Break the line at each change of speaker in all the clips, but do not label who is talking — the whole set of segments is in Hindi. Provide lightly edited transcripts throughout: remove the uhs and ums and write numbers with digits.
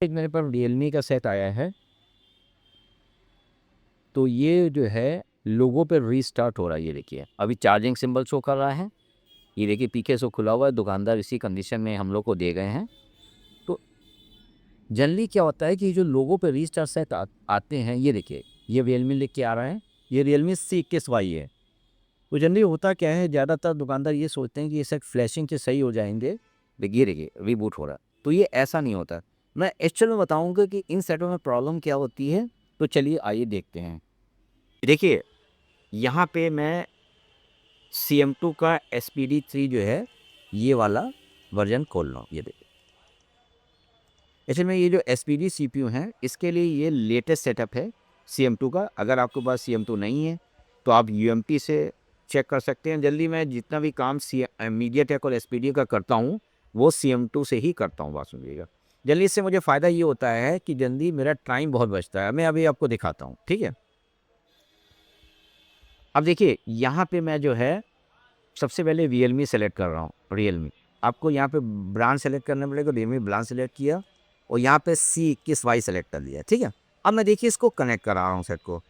एक मेरे पास रियलमी का सेट आया है, तो ये जो है लोगो पे रीस्टार्ट हो रहा है। ये देखिए अभी चार्जिंग सिंबल शो कर रहा है। ये देखिए पीछे से खुला हुआ है, दुकानदार इसी कंडीशन में हम लोग को दे गए हैं। तो जनरली क्या होता है कि जो लोगो पे रीस्टार्ट सेट आते हैं, ये देखिए ये रियलमी लिख के आ रहा है, ये रियलमी C21Y है। तो जनरली होता क्या है, ज़्यादातर दुकानदार ये सोचते हैं कि ये सेट फ्लैशिंग से सही हो जाएंगे। देखिए रीबूट हो रहा है, तो ये ऐसा नहीं होता। मैं एक्चुअल में बताऊंगा कि इन सेटों में प्रॉब्लम क्या होती है। तो चलिए आइए देखते हैं। देखिए यहाँ पे मैं CM2 का SPD3 जो है ये वाला वर्जन खोल रहा हूँ। ये देखिए ऐसे में ये जो SPD CPU है, इसके लिए ये लेटेस्ट सेटअप है CM2 का। अगर आपके पास CM2 नहीं है तो आप UMP से चेक कर सकते हैं। जल्दी मैं जितना भी काम मीडियाटेक और SPD का करता हूँ वो CM2 से ही करता हूँ। बात सुनिएगा, जल्दी इससे मुझे फ़ायदा ये होता है कि जल्दी मेरा टाइम बहुत बचता है। मैं अभी आपको दिखाता हूँ, ठीक है। अब देखिए यहाँ पे मैं जो है सबसे पहले रियलमी सेलेक्ट कर रहा हूँ। रियलमी, आपको यहाँ पे ब्रांड सेलेक्ट करना पड़ेगा। रियलमी ब्रांड सेलेक्ट किया और यहाँ पे C21Y सेलेक्ट कर लिया, ठीक है। अब मैं देखिए इसको कनेक्ट करा रहा हूँ सेट को।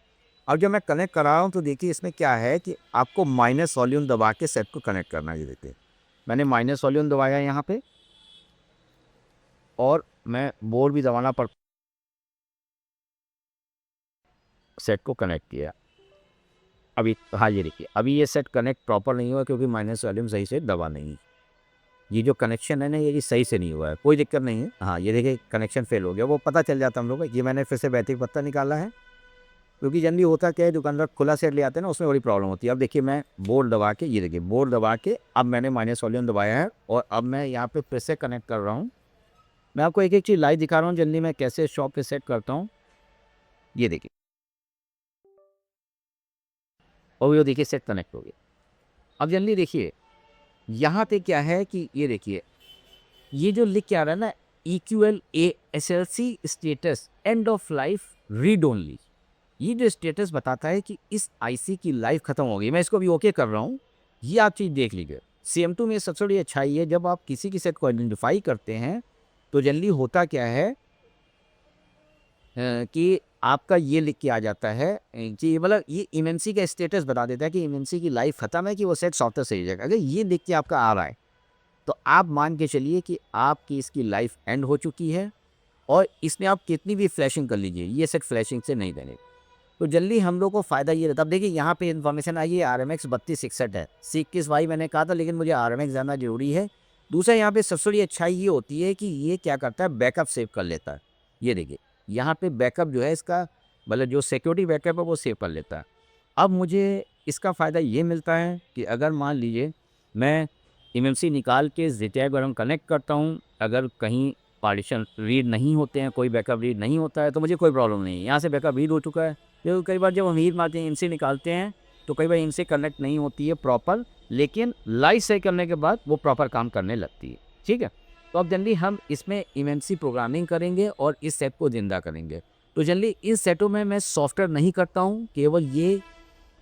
अब जब मैं कनेक्ट करा रहा हूँ तो देखिए इसमें क्या है कि आपको माइनस वॉल्यूम दबा के सेट को कनेक्ट करना है। ये देखिए मैंने माइनस वॉल्यूम दबाया यहाँ पे, और मैं बोर्ड भी दबाना पड़, सेट को कनेक्ट किया। अभी हाँ ये देखिए अभी ये सेट कनेक्ट प्रॉपर नहीं हुआ क्योंकि माइनस वॉल्यूम सही से दबा नहीं है। ये जो कनेक्शन है ना, ये सही से नहीं हुआ है। कोई दिक्कत नहीं है। हाँ ये देखिए कनेक्शन फेल हो गया, वो पता चल जाता हम लोग को। ये मैंने फिर से बैटरी पत्ता निकाला है, क्योंकि जनरली होता क्या है दुकानदार खुला सेट ले आते हैं ना, उसमें बड़ी प्रॉब्लम होती है। अब देखिए मैं बोर्ड दबा के, ये देखिए बोर्ड दबा के अब मैंने माइनस वॉल्यूम दबाया है और अब मैं यहाँ पे फिर से कनेक्ट कर रहा हूँ। मैं आपको एक एक चीज़ लाइव दिखा रहा हूँ जनरली मैं कैसे शॉप पे सेट करता हूँ। ये देखिए और ये देखिए सेट कनेक्ट हो गया। अब जनरली देखिए यहाँ पे क्या है कि ये देखिए ये जो लिख के आ रहा है ना, EQLA status end of life read only, ये जो स्टेटस बताता है कि इस आईसी की लाइफ खत्म हो गई। मैं इसको भी ओके कर रहा हूँ। ये आप चीज़ देख लीजिए। CM2 में सबसे बड़ी अच्छाई है, जब आप किसी की सेट को आइडेंटिफाई करते हैं तो जनरली होता क्या है कि आपका ये लिख के आ जाता है कि मतलब ये इमेंसी का स्टेटस बता देता है कि इमेंसी की लाइफ खत्म है, कि वो सेट सॉफ्टवेयर सही जाएगा। अगर ये लिख के आपका आ रहा है तो आप मान के चलिए कि आपकी इसकी लाइफ एंड हो चुकी है, और इसमें आप कितनी भी फ्लैशिंग कर लीजिए ये सेट फ्लैशिंग से नहीं देने। तो जल्दी हम लोग को फ़ायदा ये रहता है। अब देखिए यहाँ पे इन्फॉर्मेशन आई है RMX 3261 है। C21Y मैंने कहा था, लेकिन मुझे RMX जानना ज़रूरी है। दूसरा यहाँ पे सबसे बड़ी अच्छाई ये होती है कि ये क्या करता है, बैकअप सेव कर लेता है। ये देखिए यहाँ पे बैकअप जो है इसका, मतलब जो सिक्योरिटी बैकअप है वो सेव कर लेता है। अब मुझे इसका फ़ायदा ये मिलता है कि अगर मान लीजिए मैं MMC निकाल के ZTI पर हम कनेक्ट करता हूँ, अगर कहीं पार्टीशन रीड नहीं होते हैं, कोई बैकअप रीड नहीं होता है, तो मुझे कोई प्रॉब्लम नहीं है। यहाँ से बैकअप रीड हो चुका है। क्योंकि कई बार जब हम हीट मारते हैं, इनसे निकालते हैं, तो कई बार इनसे कनेक्ट नहीं होती है प्रॉपर, लेकिन लाइट सही करने के बाद वो प्रॉपर काम करने लगती है, ठीक है। तो अब जनरली हम इसमें इमेंसी प्रोग्रामिंग करेंगे और इस सेट को ज़िंदा करेंगे। तो जनरली इन सेटों में मैं सॉफ्टवेयर नहीं करता हूँ, केवल ये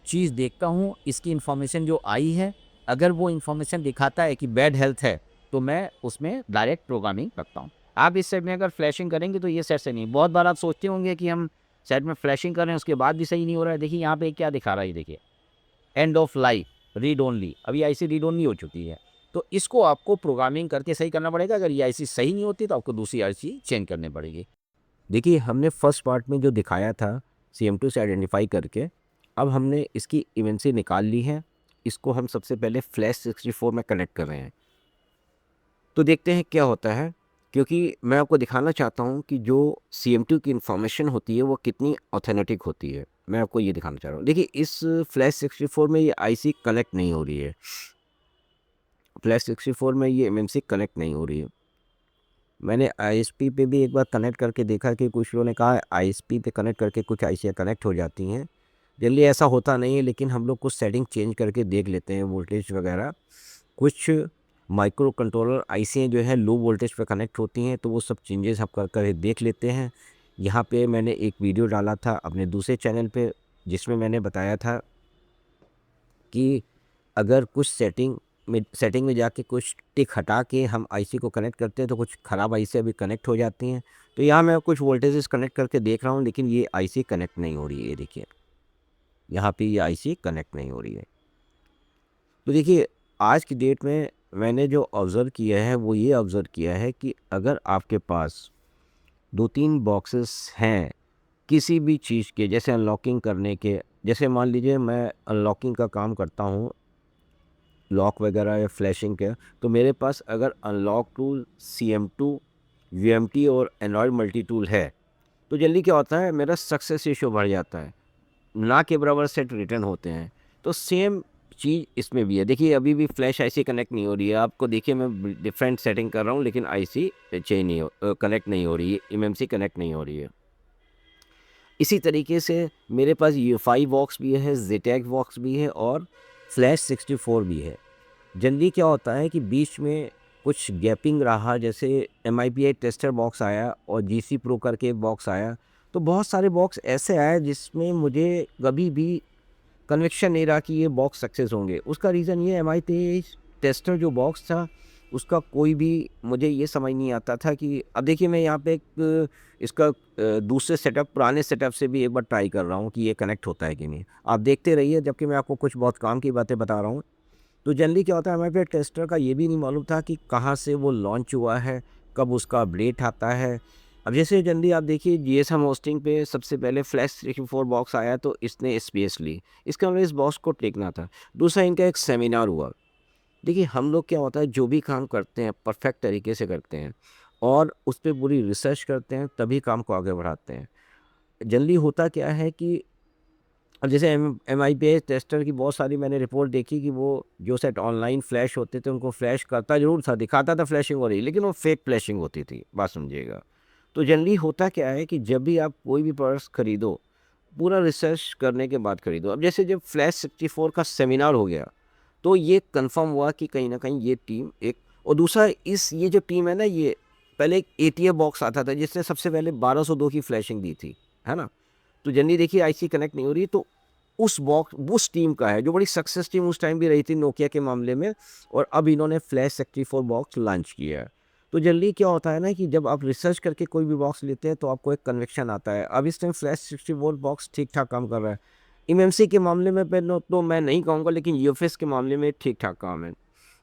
चीज़ देखता हूँ इसकी इन्फॉर्मेशन जो आई है। अगर वो इन्फॉर्मेशन दिखाता है कि बैड हेल्थ है, तो मैं उसमें डायरेक्ट प्रोग्रामिंग करता हूँ। आप इस सेट में अगर फ्लैशिंग करेंगे तो ये सेट से नहीं। बहुत बार आप सोचते होंगे कि हम सेट में फ्लैशिंग कर रहे हैं उसके बाद भी सही नहीं हो रहा है। देखिए यहाँ पे क्या दिखा रहा है, ये देखिए end of life read only. अभी आईसी रीड ओनली हो चुकी है, तो इसको आपको प्रोग्रामिंग करके सही करना पड़ेगा। अगर ये आईसी सही नहीं होती तो आपको दूसरी आईसी चेंज करनी पड़ेगी। देखिए हमने फर्स्ट पार्ट में जो दिखाया था CM2 से आइडेंटिफाई करके, अब हमने इसकी इवेंसी निकाल ली है। इसको हम सबसे पहले फ्लैश 64 में कनेक्ट कर रहे हैं, तो देखते हैं क्या होता है। क्योंकि मैं आपको दिखाना चाहता हूँ कि जो CM2 की इन्फॉर्मेशन होती है वो कितनी ऑथेंटिक होती है। मैं आपको ये दिखाना चाह रहा हूँ। देखिए इस फ्लैश 64 में ये आईसी कनेक्ट नहीं हो रही है। फ्लैश 64 में ये MMC कनेक्ट नहीं हो रही है। मैंने ISP पे भी एक बार कनेक्ट करके देखा कि कुछ लोगों ने कहा ISP पे कनेक्ट करके कुछ आईसियाँ कनेक्ट हो जाती हैं। जनरली ऐसा होता नहीं है, लेकिन हम लोग कुछ सेटिंग चेंज करके देख लेते हैं वोल्टेज वगैरह। कुछ माइक्रो कंट्रोलर आईसियाँ जो है लो वोल्टेज पे कनेक्ट होती हैं, तो वो सब चेंजेस हम कर कर देख लेते हैं। यहाँ पे मैंने एक वीडियो डाला था अपने दूसरे चैनल पे, जिसमें मैंने बताया था कि अगर कुछ सेटिंग में जाके कुछ टिक हटा के हम आईसी को कनेक्ट करते हैं तो कुछ ख़राब आईसी अभी कनेक्ट हो जाती हैं। तो यहाँ मैं कुछ वोल्टेजेस कनेक्ट करके देख रहा हूँ, लेकिन ये आईसी कनेक्ट नहीं हो रही है। ये देखिए, यहाँ पे ये आईसी कनेक्ट नहीं हो रही है। तो देखिए, आज की डेट में मैंने जो ऑब्ज़र्व किया है वो ये ऑब्ज़र्व किया है कि अगर आपके पास 2-3 बॉक्सेस हैं किसी भी चीज़ के, जैसे अनलॉकिंग करने के, जैसे मान लीजिए मैं अनलॉकिंग का काम करता हूँ, लॉक वगैरह या फ्लैशिंग का, तो मेरे पास अगर अनलॉक टूल, CM2, VMT और एंड्रॉयड मल्टी टूल है, तो जल्दी क्या होता है, मेरा सक्सेस रेशियो बढ़ जाता है, ना के बराबर सेट रिटर्न होते हैं। तो सेम चीज़ इसमें भी है। देखिए, अभी भी फ्लैश आईसी कनेक्ट नहीं हो रही है। आपको देखिए, मैं डिफरेंट सेटिंग कर रहा हूँ, लेकिन आईसी चेंज नहीं कनेक्ट नहीं हो रही है, एमएमसी कनेक्ट नहीं हो रही है। इसी तरीके से मेरे पास यूएफआई वॉक्स भी है, जेटैग वॉक्स भी है और फ्लैश 64 भी है। जनरली क्या होता है कि बीच में कुछ गैपिंग रहा, जैसे MIPI टेस्टर बॉक्स आया और GC प्रो करके एक बॉक्स आया, तो बहुत सारे बॉक्स ऐसे आए जिसमें मुझे कभी भी कन्विक्शन नहीं रहा कि ये बॉक्स सक्सेस होंगे। उसका रीज़न ये MIPI टेस्टर जो बॉक्स था, उसका कोई भी मुझे ये समझ नहीं आता था कि अब देखिए, मैं यहाँ पे एक इसका दूसरे सेटअप, पुराने सेटअप से भी एक बार ट्राई कर रहा हूँ कि ये कनेक्ट होता है कि नहीं। आप देखते रहिए, जबकि मैं आपको कुछ बहुत काम की बातें बता रहा हूँ। तो जनरली क्या होता है, हमारे पे टेस्टर का ये भी नहीं मालूम था कि कहाँ से वो लॉन्च हुआ है, कब उसका अपडेट आता है। अब जैसे जनरली आप देखिए, GSM होस्टिंग पे सबसे पहले फ्लैश 64 बॉक्स आया तो इसने स्पेस ली, इसका मतलब इस बॉक्स को टेकना था। दूसरा, इनका एक सेमिनार हुआ। देखिए, हम लोग क्या होता है, जो भी काम करते हैं परफेक्ट तरीके से करते हैं और उस पर पूरी रिसर्च करते हैं, तभी काम को आगे बढ़ाते हैं। जनरली होता क्या है कि अब जैसे MIPS टेस्टर की बहुत सारी मैंने रिपोर्ट देखी कि वो जो सेट ऑनलाइन फ्लैश होते थे, उनको फ्लैश करता ज़रूर था, दिखाता था फ्लैशिंग हो रही, लेकिन वो फेक फ्लैशिंग होती थी, बात समझिएगा। तो जनरली होता क्या है कि जब भी आप कोई भी प्रोडक्ट्स खरीदो, पूरा रिसर्च करने के बाद खरीदो। अब जैसे जब फ्लैश 64 का सेमिनार हो गया, तो ये कंफर्म हुआ कि कहीं ना कहीं ये टीम एक, और दूसरा, इस ये जो टीम है ना, ये पहले एक ATF बॉक्स आता था जिसने सबसे पहले 1202 की फ्लैशिंग दी थी, है ना। तो जनरली देखिए, आईसी कनेक्ट नहीं हो रही, तो उस बॉक्स उस टीम का है, जो बड़ी सक्सेस टीम उस टाइम भी रही थी नोकिया के मामले में, और अब इन्होंने फ्लैश 64 बॉक्स लॉन्च किया है। तो जनरली क्या होता है ना कि जब आप रिसर्च करके कोई भी बॉक्स लेते हैं तो आपको एक कन्विक्शन आता है। अब इस टाइम फ्लैश 64 बॉक्स ठीक ठाक काम कर रहा है। एमएमसी के मामले में पहले तो मैं नहीं कहूँगा, लेकिन यूएफएस के मामले में ठीक ठाक काम है।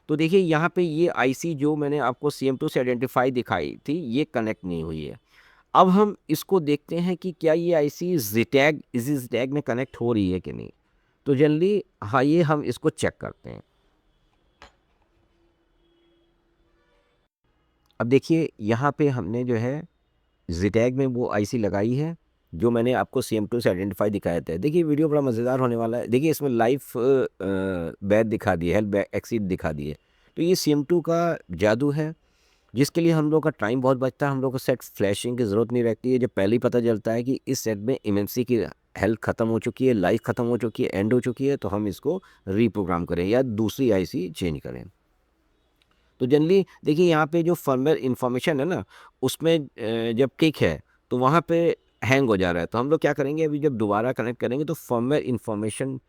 तो देखिए, यहाँ पे ये आईसी जो मैंने आपको CM2 से आइडेंटिफाई दिखाई थी, ये कनेक्ट नहीं हुई है। अब हम इसको देखते हैं कि क्या ये आईसी ज़ेटैग इसी ज़ेटैग में कनेक्ट हो रही है कि नहीं। तो जनरली हाँ, ये हम इसको चेक करते हैं। अब देखिए, यहाँ पे हमने जो है ज़ेटैग में वो आईसी लगाई है, जो मैंने आपको CM2 से आइडेंटिफाई दिखाया था। देखिए, वीडियो बड़ा मज़ेदार होने वाला है। देखिए, इसमें लाइव बैच दिखा दी है, हेल्थ बैक एक्सीड दिखा दी है। तो ये CM2 का जादू है, जिसके लिए हम लोग का टाइम बहुत बचता है। हम लोग को सेट फ्लैशिंग की ज़रूरत नहीं रहती है। जब पहले ही पता चलता है कि इस सेट में एमएमसी की हेल्थ ख़त्म हो चुकी है, लाइफ ख़त्म हो चुकी है, एंड हो चुकी है, तो हम इसको रीप्रोग्राम करें या दूसरी आईसी चेंज करें। तो जनरली देखिए, यहाँ पे जो फर्मवेयर इन्फॉर्मेशन है ना, उसमें जब टिक है तो वहाँ पे हैंग हो जा रहा है। तो हम लोग क्या करेंगे, अभी जब दोबारा कनेक्ट करेंगे तो फर्मवेयर इन्फॉर्मेशन,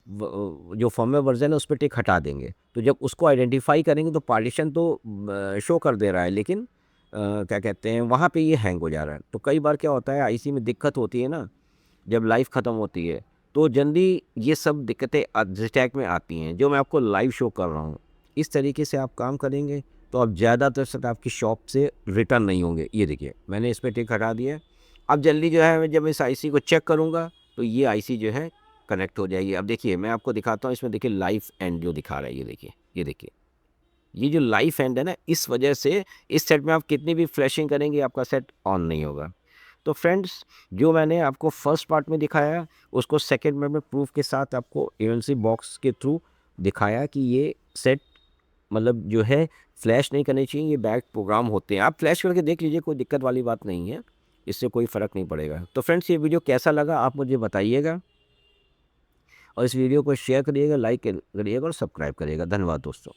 जो फर्मवेयर वर्जन है उस पे टिक हटा देंगे। तो जब उसको आइडेंटिफाई करेंगे तो पार्टीशन तो शो कर दे रहा है, लेकिन क्या कहते हैं, वहाँ पे ये हैंग हो जा रहा है। तो कई बार क्या होता है, आईसी में दिक्कत होती है ना, जब लाइफ ख़त्म होती है, तो जनरली ये सब दिक्कतें अटैक में आती हैं, जो मैं आपको लाइव शो कर रहा हूँ। इस तरीके से आप काम करेंगे तो आप ज़्यादातर से आपकी शॉप से रिटर्न नहीं होंगे। ये देखिए, मैंने इस पे टिक हटा दिया है। अब जल्दी जो है, मैं जब इस आईसी को चेक करूँगा तो ये आईसी जो है कनेक्ट हो जाएगी। अब देखिए, मैं आपको दिखाता हूँ, इसमें देखिए लाइफ एंड जो दिखा रहा है, ये देखिए, ये देखिए। ये जो लाइफ एंड है ना, इस वजह से इस सेट में आप कितनी भी फ्लैशिंग करेंगे, आपका सेट ऑन नहीं होगा। तो फ्रेंड्स, जो मैंने आपको फर्स्ट पार्ट में दिखाया, उसको सेकंड में प्रूफ के साथ आपको एमएमसी बॉक्स के थ्रू दिखाया कि ये सेट मतलब जो है फ्लैश नहीं करनी चाहिए, ये बैक प्रोग्राम होते हैं। आप फ्लैश करके देख लीजिए, कोई दिक्कत वाली बात नहीं है, इससे कोई फ़र्क नहीं पड़ेगा। तो फ्रेंड्स, ये वीडियो कैसा लगा आप मुझे बताइएगा, और इस वीडियो को शेयर करिएगा, लाइक करिएगा और सब्सक्राइब करिएगा। धन्यवाद दोस्तों।